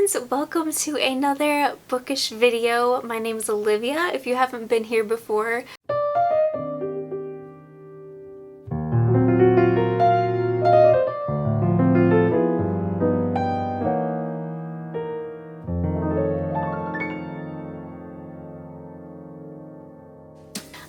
friends, welcome to another bookish video. My name is Olivia, if you haven't been here before.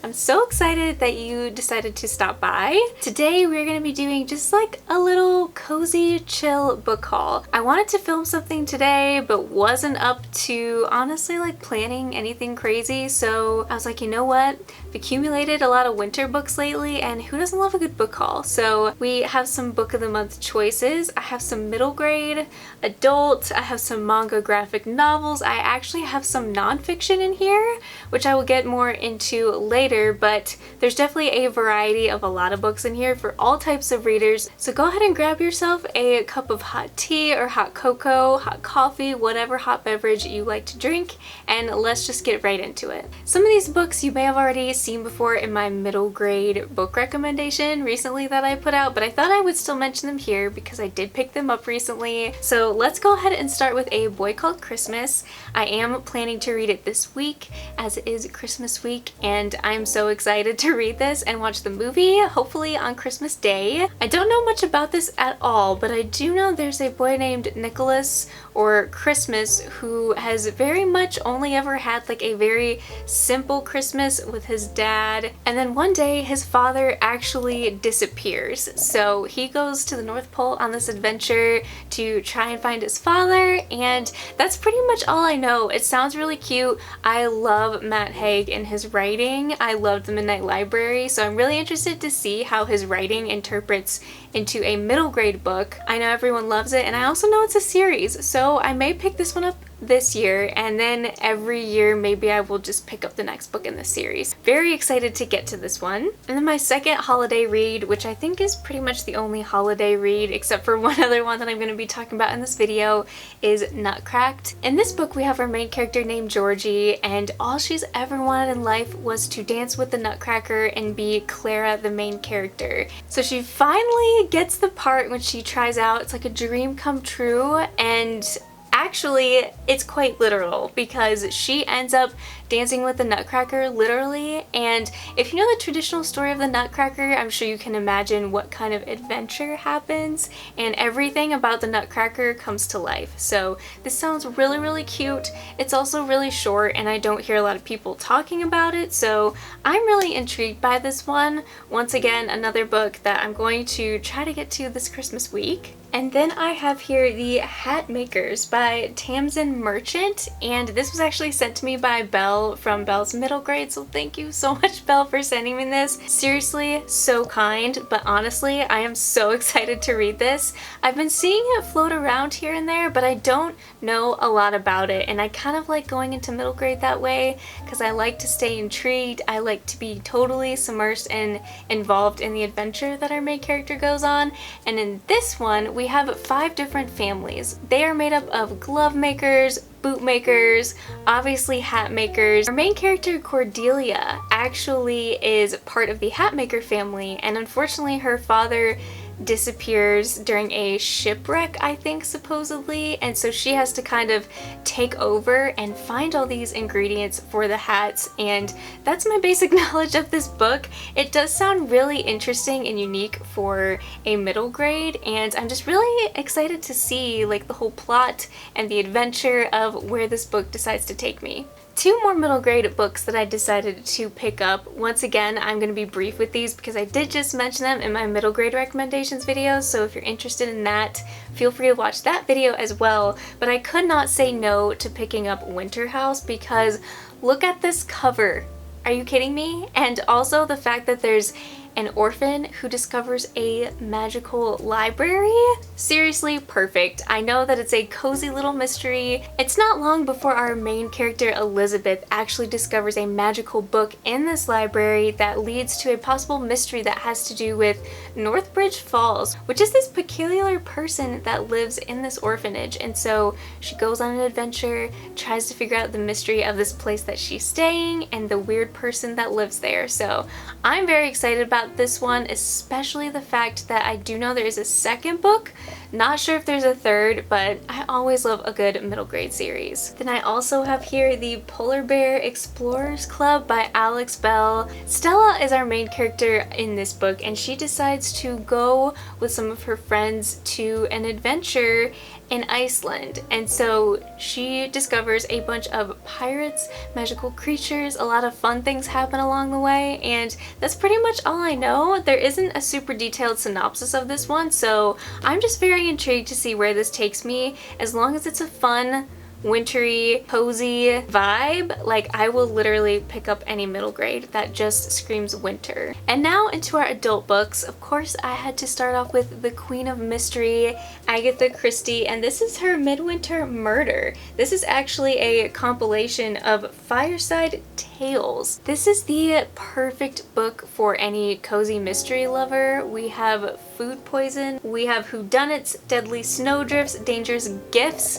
I'm so excited that you decided to stop by. Today we're going to be doing just like a little cozy chill book haul. I wanted to film something today but wasn't up to honestly like planning anything crazy, so I was like, you know what? I've accumulated a lot of winter books lately and who doesn't love a good book haul? So we have some book of the month choices. I have some middle grade, adult, I have some manga graphic novels. I actually have some nonfiction in here, which I will get more into later. But there's definitely a variety of a lot of books in here for all types of readers. So go ahead and grab yourself a cup of hot tea or hot cocoa, hot coffee, whatever hot beverage you like to drink, and let's just get right into it. Some of these books you may have already seen before in my middle grade book recommendation recently that I put out, but I thought I would still mention them here because I did pick them up recently. So let's go ahead and start with A Boy Called Christmas. I am planning to read it this week as it is Christmas week, and I'm so excited to read this and watch the movie, hopefully on Christmas Day. I don't know much about this at all, but I do know there's a boy named Nicholas or Christmas who has very much only ever had like a very simple Christmas with his dad, and then one day his father actually disappears. So he goes to the North Pole on this adventure to try and find his father, and that's pretty much all I know. It sounds really cute. I love Matt Haig and his writing. I loved The Midnight Library, so I'm really interested to see how his writing interprets into a middle grade book. I know everyone loves it, and I also know it's a series, so I may pick this one up this year, and then every year maybe I will just pick up the next book in the series. Very excited to get to this one. And then my second holiday read, which I think is pretty much the only holiday read except for one other one that I'm going to be talking about in this video, is Nutcracked. In this book we have our main character named Georgie, and all she's ever wanted in life was to dance with the Nutcracker and be Clara, the main character. So she finally gets the part when she tries out. It's like a dream come true, and actually, it's quite literal because she ends up dancing with the Nutcracker, literally, and if you know the traditional story of the Nutcracker, I'm sure you can imagine what kind of adventure happens, and everything about the Nutcracker comes to life. So this sounds really, really cute. It's also really short, and I don't hear a lot of people talking about it, so I'm really intrigued by this one. Once again, another book that I'm going to try to get to this Christmas week. And then I have here The Hat Makers by Tamsin Merchant, and this was actually sent to me by Belle from Belle's middle grade, so thank you so much, Belle, for sending me this. Seriously, so kind, but honestly, I am so excited to read this. I've been seeing it float around here and there, but I don't know a lot about it, and I kind of like going into middle grade that way because I like to stay intrigued. I like to be totally submersed and involved in the adventure that our main character goes on, and in this one, we have 5 different families. They are made up of glove makers, boot makers, obviously hat makers. Our main character Cordelia actually is part of the hat maker family, and unfortunately her father disappears during a shipwreck, I think, supposedly, and so she has to kind of take over and find all these ingredients for the hats, and that's my basic knowledge of this book. It does sound really interesting and unique for a middle grade, and I'm just really excited to see like the whole plot and the adventure of where this book decides to take me. 2 more middle grade books that I decided to pick up. Once again, I'm going to be brief with these because I did just mention them in my middle grade recommendations video, so if you're interested in that, feel free to watch that video as well. But I could not say no to picking up Winter House because look at this cover. Are you kidding me? And also the fact that there's an orphan who discovers a magical library. Seriously perfect. I know that it's a cozy little mystery. It's not long before our main character Elizabeth actually discovers a magical book in this library that leads to a possible mystery that has to do with Northbridge Falls, which is this peculiar person that lives in this orphanage. And so she goes on an adventure, tries to figure out the mystery of this place that she's staying and the weird person that lives there. So I'm very excited about about this one, especially the fact that I do know there is a second book. Not sure if there's a third, but I always love a good middle grade series. Then I also have here the Polar Bear Explorers Club by Alex Bell. Stella is our main character in this book, and she decides to go with some of her friends to an adventure in Iceland. And so she discovers a bunch of pirates, magical creatures, a lot of fun things happen along the way, and that's pretty much all I know. There isn't a super detailed synopsis of this one, so I'm just very intrigued to see where this takes me. As long as it's a fun, wintry, cozy vibe, like I will literally pick up any middle grade that just screams winter. And now into our adult books. Of course, I had to start off with the Queen of Mystery, Agatha Christie, and this is her Midwinter Murder. This is actually a compilation of fireside tales. This is the perfect book for any cozy mystery lover. We have food poison, we have whodunits, deadly snowdrifts, dangerous gifts.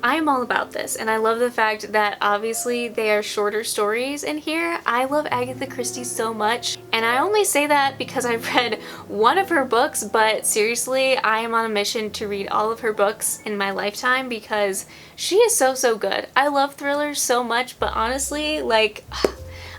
I'm all about this, and I love the fact that obviously they are shorter stories in here. I love Agatha Christie so much, and I only say that because I've read one of her books, but seriously, I am on a mission to read all of her books in my lifetime because she is so good. I love thrillers so much, but honestly, like,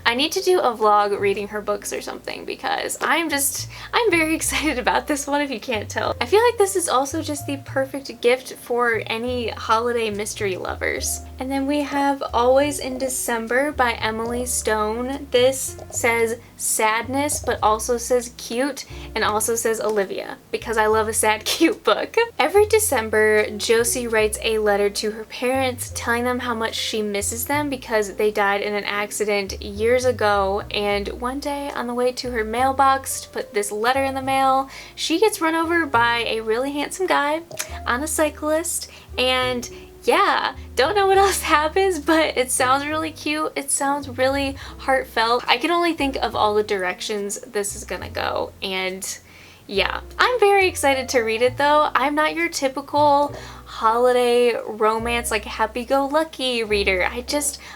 I need to do a vlog reading her books or something because I'm very excited about this one, if you can't tell. I feel like this is also just the perfect gift for any holiday mystery lovers. And then we have Always in December by Emily Stone. This says sadness, but also says cute, and also says Olivia, because I love a sad, cute book. Every December, Josie writes a letter to her parents telling them how much she misses them because they died in an accident years ago, and one day on the way to her mailbox to put this letter in the mail, she gets run over by a really handsome guy on a cyclist, and yeah, don't know what else happens, but it sounds really cute. It sounds really heartfelt. I can only think of all the directions this is gonna go, and yeah, I'm very excited to read it though. I'm not your typical holiday romance, like happy-go-lucky reader.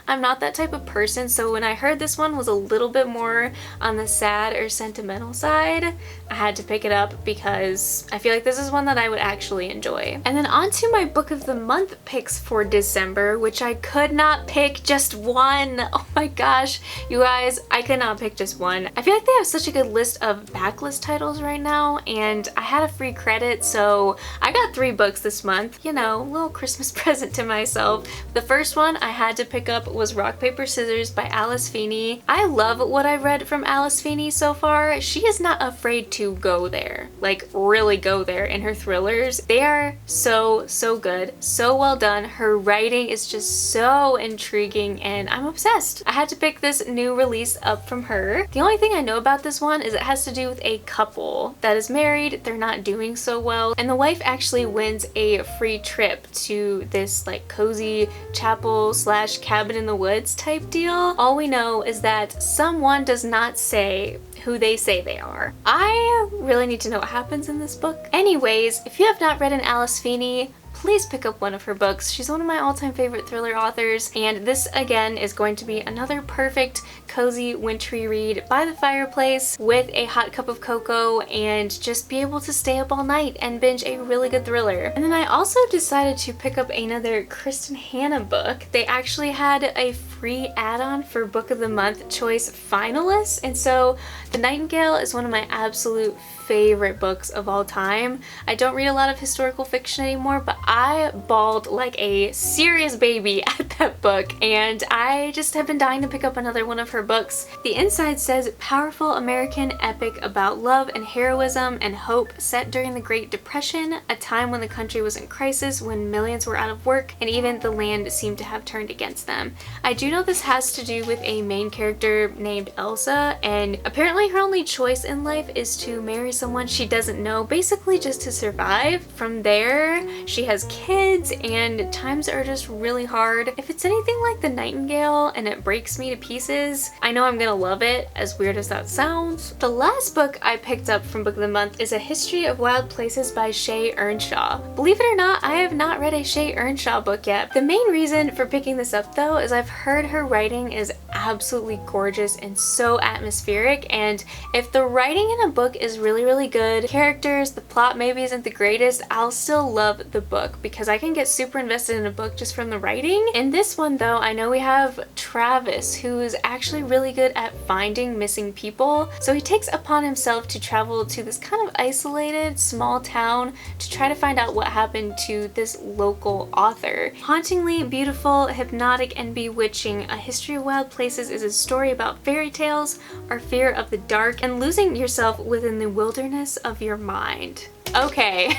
I'm not that type of person, so when I heard this one was a little bit more on the sad or sentimental side, I had to pick it up because I feel like this is one that I would actually enjoy. And then on to my book of the month picks for December, which I could not pick just one. Oh my gosh, you guys, I could not pick just one. I feel like they have such a good list of backlist titles right now, and I had a free credit, so I got 3 books this month. You know, a little Christmas present to myself. The first one I had to pick up was Rock, Paper, Scissors by Alice Feeney. I love what I've read from Alice Feeney so far. She is not afraid to go there, like really go there in her thrillers. They are so good, so well done. Her writing is just so intriguing, and I'm obsessed. I had to pick this new release up from her. The only thing I know about this one is it has to do with a couple that is married, they're not doing so well, and the wife actually wins a free trip to this like cozy chapel slash cabin in the woods type deal. All we know is that someone does not say who they say they are. I really need to know what happens in this book. Anyways, if you have not read an Alice Feeney, please pick up one of her books. She's one of my all-time favorite thriller authors, and this again is going to be another perfect cozy wintry read by the fireplace with a hot cup of cocoa and just be able to stay up all night and binge a really good thriller. And then I also decided to pick up another Kristen Hanna book. They actually had a free add-on for Book of the Month choice finalists, and so The Nightingale is one of my absolute favorite books of all time. I don't read a lot of historical fiction anymore, but I bawled like a serious baby at that book, and I just have been dying to pick up another one of her books. The inside says, powerful American epic about love and heroism and hope set during the Great Depression, a time when the country was in crisis, when millions were out of work, and even the land seemed to have turned against them. I do know this has to do with a main character named Elsa, and apparently her only choice in life is to marry someone she doesn't know, basically just to survive. From there, she has kids, and times are just really hard. If it's anything like The Nightingale and it breaks me to pieces, I know I'm gonna love it, as weird as that sounds. The last book I picked up from Book of the Month is A History of Wild Places by Shay Earnshaw. Believe it or not, I have not read a Shay Earnshaw book yet. The main reason for picking this up though is I've heard her writing is absolutely gorgeous and so atmospheric, and if the writing in a book is really, really good, characters, the plot maybe isn't the greatest, I'll still love the book because I can get super invested in a book just from the writing. In this one though, I know we have Travis, who is actually really good at finding missing people, so he takes upon himself to travel to this kind of isolated small town to try to find out what happened to this local author. Hauntingly beautiful, hypnotic, and bewitching, A History of Wild Places is a story about fairy tales, our fear of the dark, and losing yourself within the wilderness of your mind. Okay,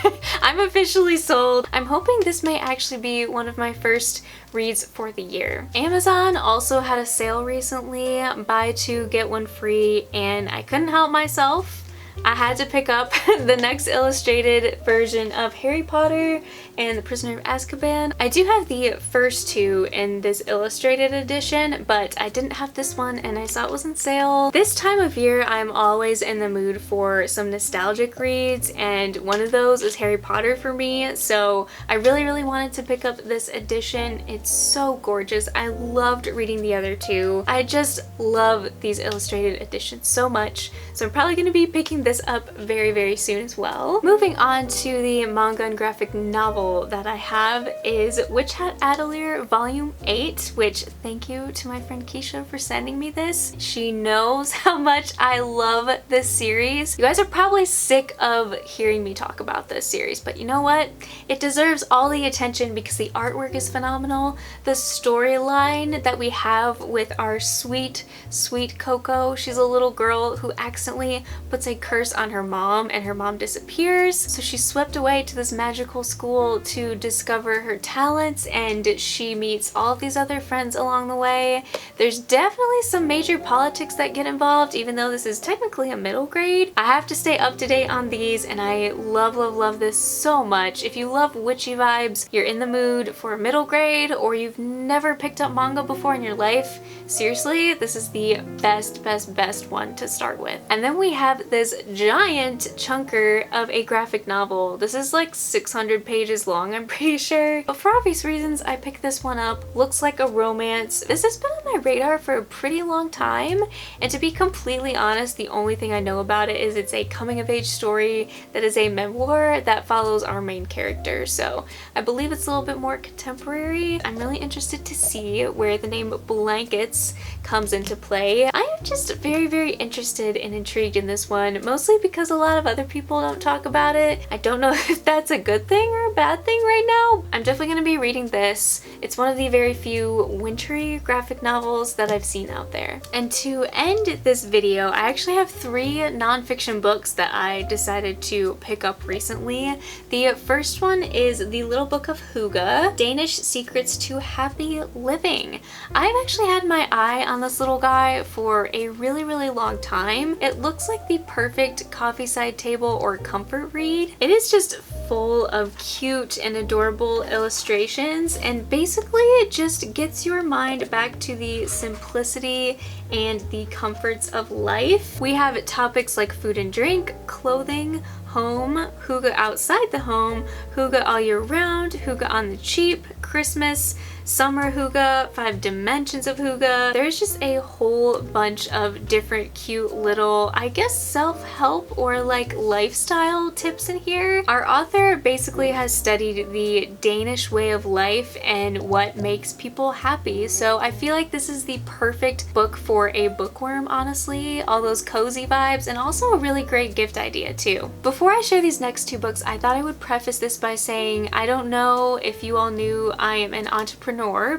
I'm officially sold. I'm hoping this may actually be one of my first reads for the year. Amazon also had a sale recently, buy two get one free, and I couldn't help myself. I had to pick up the next illustrated version of Harry Potter and the Prisoner of Azkaban. I do have the first two in this illustrated edition, but I didn't have this one and I saw it was on sale. This time of year, I'm always in the mood for some nostalgic reads, and one of those is Harry Potter for me, so I really, really wanted to pick up this edition. It's so gorgeous. I loved reading the other two. I just love these illustrated editions so much, so I'm probably going to be picking this up very, very soon as well. Moving on to the manga and graphic novel that I have is Witch Hat Atelier Volume 8, which thank you to my friend Keisha for sending me this. She knows how much I love this series. You guys are probably sick of hearing me talk about this series, but you know what? It deserves all the attention because the artwork is phenomenal. The storyline that we have with our sweet, sweet Coco, she's a little girl who accidentally puts a curse on her mom and her mom disappears, so she's swept away to this magical school to discover her talents, and she meets all of these other friends along the way. There's definitely some major politics that get involved, even though this is technically a middle grade. I have to stay up to date on these, and I love, love, love this so much. If you love witchy vibes, you're in the mood for middle grade, or you've never picked up manga before in your life, seriously, this is the best, best, best one to start with. And then we have this giant chunker of a graphic novel. This is like 600 pages long, I'm pretty sure. But for obvious reasons, I picked this one up. Looks like a romance. This has been on my radar for a pretty long time, and to be completely honest, the only thing I know about it is it's a coming-of-age story that is a memoir that follows our main character, so I believe it's a little bit more contemporary. I'm really interested to see where the name Blankets comes into play. I am just very, very interested and intrigued in this one, mostly because a lot of other people don't talk about it. I don't know if that's a good thing or a bad thing right now. I'm definitely going to be reading this. It's one of the very few wintry graphic novels that I've seen out there. And to end this video, I actually have 3 nonfiction books that I decided to pick up recently. The first one is The Little Book of Hygge, Danish Secrets to Happy Living. I've actually had my eye on this little guy for a really, really long time. It looks like the perfect coffee side table or comfort read. It is just full of cute and adorable illustrations, and basically it just gets your mind back to the simplicity and the comforts of life. We have topics like food and drink, clothing, home, hygge outside the home, hygge all year round, hygge on the cheap, Christmas, summer hygge, 5 dimensions of hygge. There's just a whole bunch of different cute little, I guess, self-help or like lifestyle tips in here. Our author basically has studied the Danish way of life and what makes people happy, so I feel like this is the perfect book for a bookworm, honestly. All those cozy vibes, and also a really great gift idea too. Before I share these next 2 books, I thought I would preface this by saying I don't know if you all knew I am an entrepreneur,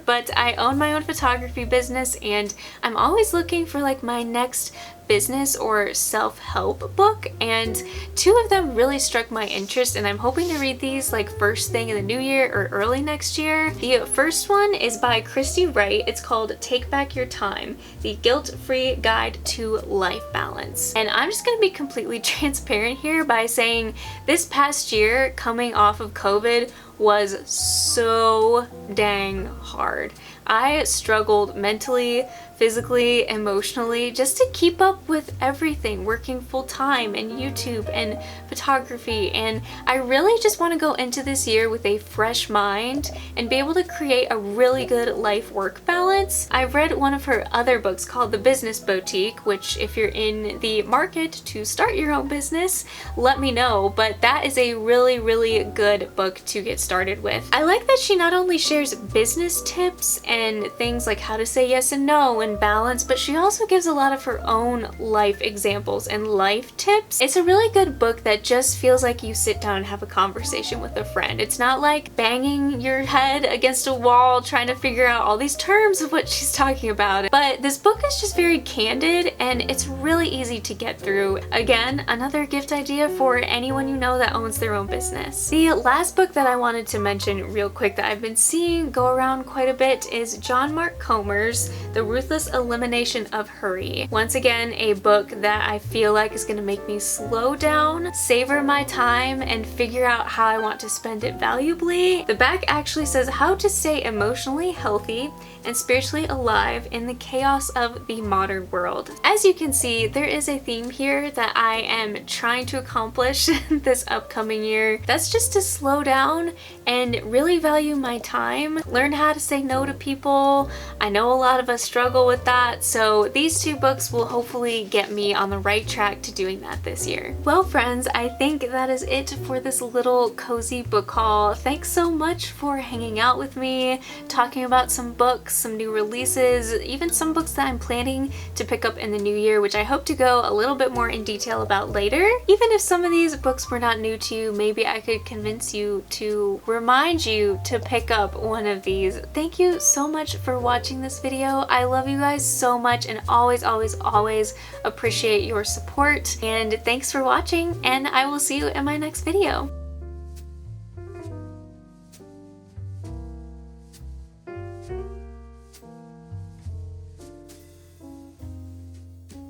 but I own my own photography business, and I'm always looking for like my next business or self-help book, and 2 of them really struck my interest, and I'm hoping to read these like first thing in the new year or early next year. The first one is by Christy Wright. It's called Take Back Your Time, The Guilt-Free Guide to Life Balance. And I'm just going to be completely transparent here by saying this past year, coming off of COVID, was so dang hard. I struggled mentally, physically, emotionally, just to keep up with everything, working full time and YouTube and photography. And I really just want to go into this year with a fresh mind and be able to create a really good life-work balance. I've read one of her other books called The Business Boutique, which if you're in the market to start your own business, let me know. But that is a really, really good book to get started with. I like that she not only shares business tips and things like how to say yes and no and balance, but she also gives a lot of her own life examples and life tips. It's a really good book that just feels like you sit down and have a conversation with a friend. It's not like banging your head against a wall trying to figure out all these terms of what she's talking about. But this book is just very candid and it's really easy to get through. Again, another gift idea for anyone you know that owns their own business. The last book that I wanted to mention real quick that I've been seeing go around quite a bit is John Mark Comer's The Ruthless Elimination of Hurry. Once again, a book that I feel like is going to make me slow down, savor my time, and figure out how I want to spend it valuably. The back actually says how to stay emotionally healthy and spiritually alive in the chaos of the modern world. As you can see, there is a theme here that I am trying to accomplish this upcoming year. That's just to slow down and really value my time, learn how to say no to people. I know a lot of us struggle with that, so these two books will hopefully get me on the right track to doing that this year. Well friends, I think that is it for this little cozy book haul. Thanks so much for hanging out with me, talking about some books, some new releases, even some books that I'm planning to pick up in the new year, which I hope to go a little bit more in detail about later. Even if some of these books were not new to you, maybe I could convince you to remind you to pick up one of these. Thank you so much for watching this video. I love you guys so much and always, always, always appreciate your support. And thanks for watching, and I will see you in my next video.